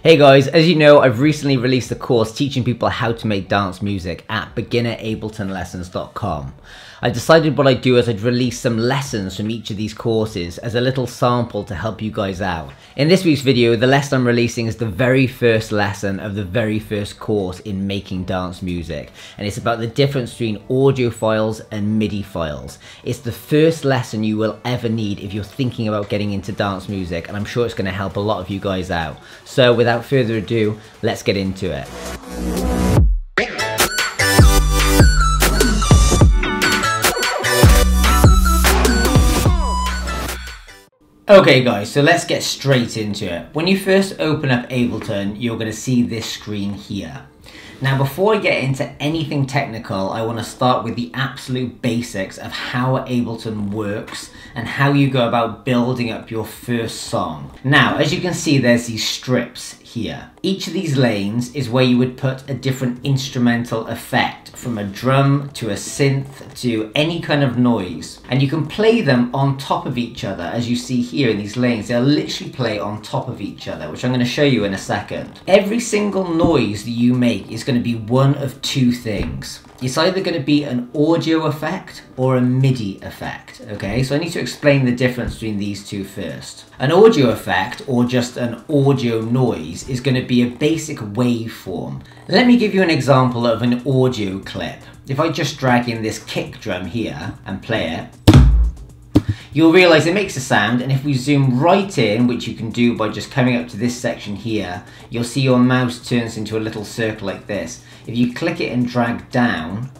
Hey guys, as you know, I've recently released a course teaching people how to make dance music at beginnerabletonlessons.com. I decided what I'd do is I'd release some lessons from each of these courses as a little sample to help you guys out. In this week's video, the lesson I'm releasing is the very first lesson of the very first course in making dance music, and it's about the difference between audio files and MIDI files. It's the first lesson you will ever need if you're thinking about getting into dance music, and I'm sure it's going to help a lot of you guys out. So without further ado, let's get into it. Okay guys, so let's get straight into it. When you first open up Ableton, you're going to see this screen here. Now before I get into anything technical, I want to start with the absolute basics of how Ableton works and how you go about building up your first song. Now, as you can see, there's these strips here. Each of these lanes is where you would put a different instrumental effect, from a drum to a synth to any kind of noise. And you can play them on top of each other, as you see here in these lanes. They'll literally play on top of each other, which I'm going to show you in a second. Every single noise that you make is going to be one of two things. It's either going to be an audio effect or a MIDI effect, okay? So I need to explain the difference between these two first. An audio effect, or just an audio noise, is going to be a basic waveform. Let me give you an example of an audio clip. If I just drag in this kick drum here and play it, you'll realize it makes a sound, and if we zoom right in, which you can do by just coming up to this section here, you'll see your mouse turns into a little circle like this. If you click it and drag down,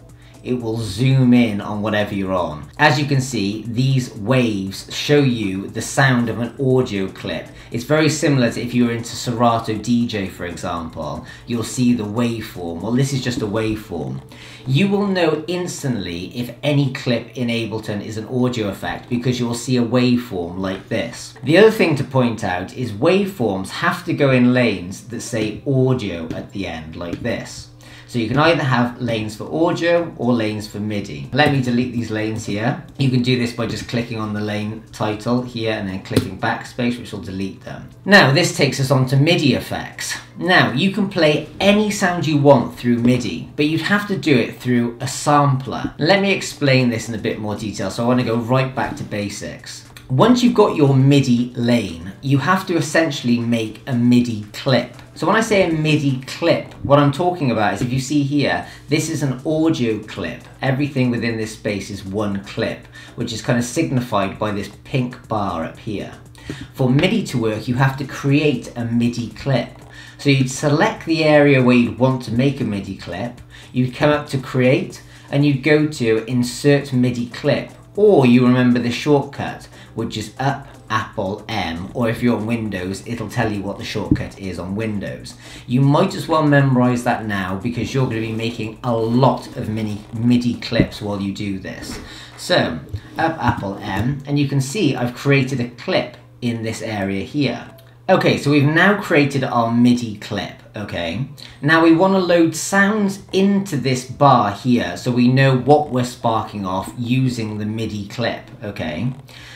it will zoom in on whatever you're on. As you can see, these waves show you the sound of an audio clip. It's very similar to if you were into Serato DJ, for example. You'll see the waveform. Well, this is just a waveform. You will know instantly if any clip in Ableton is an audio effect because you'll see a waveform like this. The other thing to point out is waveforms have to go in lanes that say audio at the end, like this. So you can either have lanes for audio or lanes for MIDI. Let me delete these lanes here. You can do this by just clicking on the lane title here and then clicking backspace, which will delete them. Now this takes us on to MIDI effects. Now you can play any sound you want through MIDI, but you'd have to do it through a sampler. Let me explain this in a bit more detail, so I want to go right back to basics. Once you've got your MIDI lane, you have to essentially make a MIDI clip. So when I say a MIDI clip, what I'm talking about is, if you see here, this is an audio clip. Everything within this space is one clip, which is kind of signified by this pink bar up here. For MIDI to work, you have to create a MIDI clip. So you'd select the area where you'd want to make a MIDI clip, you'd come up to create, and you'd go to insert MIDI clip, or you remember the shortcut, which is up Apple M, or if you're on Windows, it'll tell you what the shortcut is on Windows. You might as well memorize that now because you're going to be making a lot of MIDI clips while you do this. So, up Apple M, and you can see I've created a clip in this area here. Okay, so we've now created our MIDI clip, okay? Now we want to load sounds into this bar here so we know what we're sparking off using the MIDI clip, okay?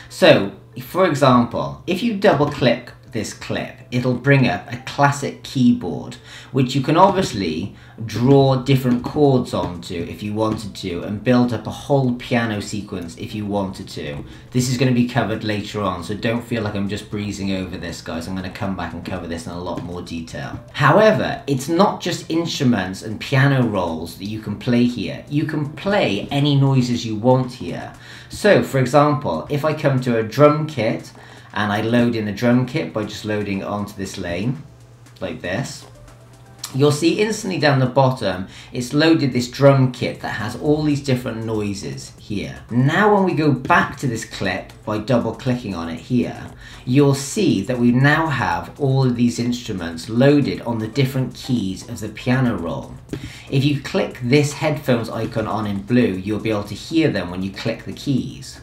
So, for example, if you double click this clip, it'll bring up a classic keyboard, which you can obviously draw different chords onto if you wanted to, and build up a whole piano sequence if you wanted to. This is going to be covered later on, so don't feel like I'm just breezing over this, guys. I'm going to come back and cover this in a lot more detail. However, it's not just instruments and piano rolls that you can play here. You can play any noises you want here. So, for example, if I come to a drum kit, and I load in the drum kit by just loading it onto this lane, like this, you'll see instantly down the bottom, it's loaded this drum kit that has all these different noises here. Now when we go back to this clip by double clicking on it here, you'll see that we now have all of these instruments loaded on the different keys of the piano roll. If you click this headphones icon on in blue, you'll be able to hear them when you click the keys.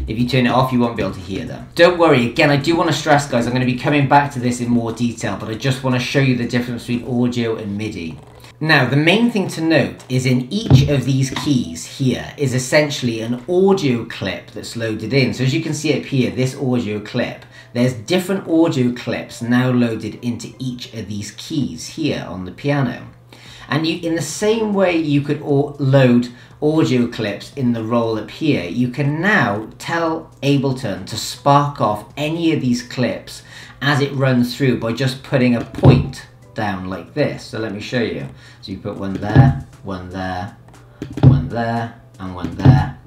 If you turn it off, you won't be able to hear them. Don't worry, again, I do want to stress, guys, I'm going to be coming back to this in more detail, but I just want to show you the difference between audio and MIDI. Now, the main thing to note is in each of these keys here is essentially an audio clip that's loaded in. So as you can see up here, this audio clip, there's different audio clips now loaded into each of these keys here on the piano. And in the same way you could load audio clips in the roll up here, you can now tell Ableton to spark off any of these clips as it runs through by just putting a point down like this. So let me show you. So you put one there, one there, one there, and one there.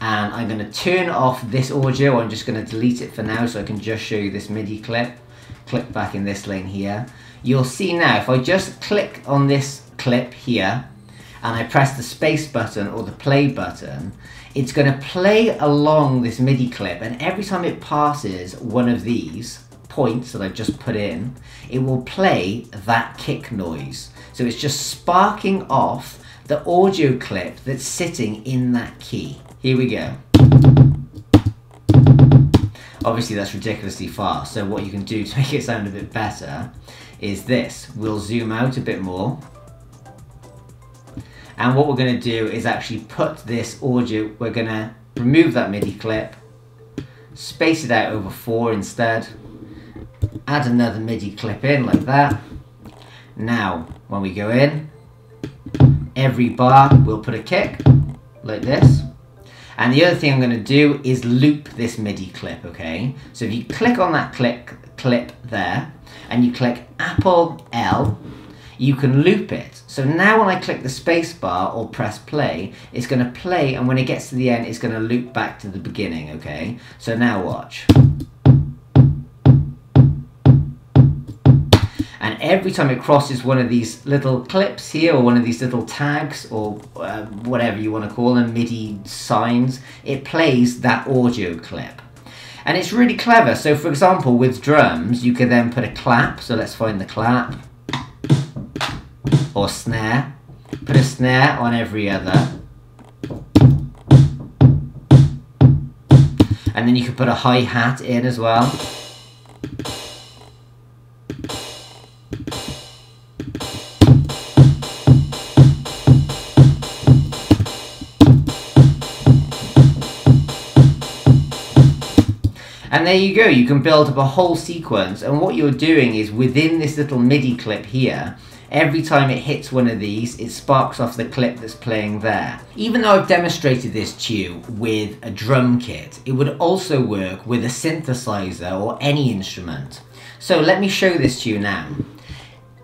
And I'm going to turn off this audio. I'm just going to delete it for now so I can just show you this MIDI clip. Click back in this lane here. You'll see now if I just click on this clip here and I press the space button or the play button, it's going to play along this MIDI clip, and every time it passes one of these points that I've just put in, it will play that kick noise. So it's just sparking off the audio clip that's sitting in that key. Here we go. Obviously that's ridiculously fast, so what you can do to make it sound a bit better is this. We'll zoom out a bit more, and what we're going to do is actually put this audio, we're going to remove that MIDI clip, space it out over 4 instead, add another MIDI clip in like that. Now when we go in, every bar we'll put a kick like this. And the other thing I'm going to do is loop this MIDI clip, okay? So if you click on that clip there, and you click Apple L, you can loop it. So now when I click the space bar or press play, it's going to play, and when it gets to the end, it's going to loop back to the beginning, okay? So now watch. And every time it crosses one of these little clips here, or one of these little tags, or whatever you want to call them, MIDI signs, it plays that audio clip. And it's really clever. So for example, with drums, you could then put a clap. So let's find the clap. Or snare. Put a snare on every other. And then you could put a hi-hat in as well. And there you go, you can build up a whole sequence, and what you're doing is within this little MIDI clip here, every time it hits one of these, it sparks off the clip that's playing there. Even though I've demonstrated this to you with a drum kit, it would also work with a synthesizer or any instrument. So let me show this to you now.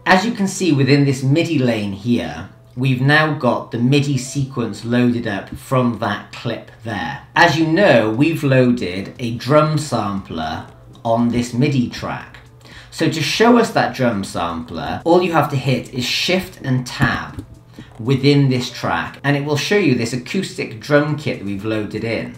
As you can see within this MIDI lane here, we've now got the MIDI sequence loaded up from that clip there. As you know, we've loaded a drum sampler on this MIDI track. So to show us that drum sampler, all you have to hit is Shift and Tab within this track, and it will show you this acoustic drum kit that we've loaded in.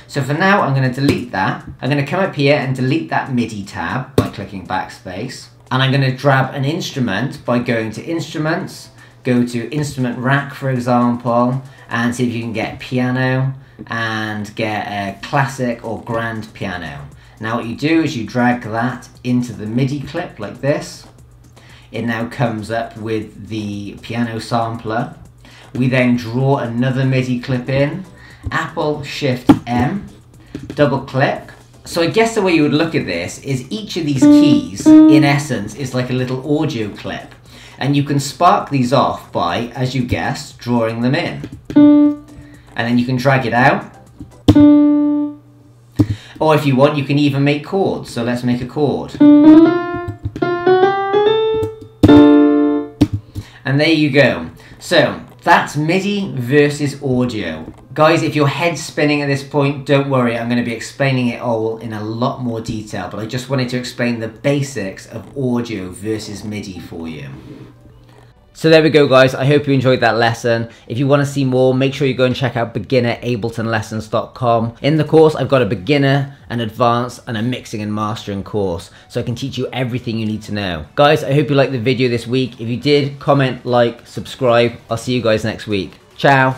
So for now, I'm going to delete that. I'm going to come up here and delete that MIDI tab by clicking backspace. And I'm going to grab an instrument by going to Instruments, go to Instrument Rack, for example, and see if you can get piano and get a classic or grand piano. Now what you do is you drag that into the MIDI clip like this. It now comes up with the piano sampler. We then draw another MIDI clip in, Apple Shift M, double click. So I guess the way you would look at this is each of these keys, in essence, is like a little audio clip. And you can spark these off by, as you guessed, drawing them in. And then you can drag it out. Or if you want, you can even make chords. So let's make a chord. And there you go. So that's MIDI versus audio. Guys, if your head's spinning at this point, don't worry, I'm going to be explaining it all in a lot more detail, but I just wanted to explain the basics of audio versus MIDI for you. So there we go, guys. I hope you enjoyed that lesson. If you want to see more, make sure you go and check out beginnerabletonlessons.com. In the course, I've got a beginner, an advanced, and a mixing and mastering course, so I can teach you everything you need to know. Guys, I hope you liked the video this week. If you did, comment, like, subscribe. I'll see you guys next week. Ciao.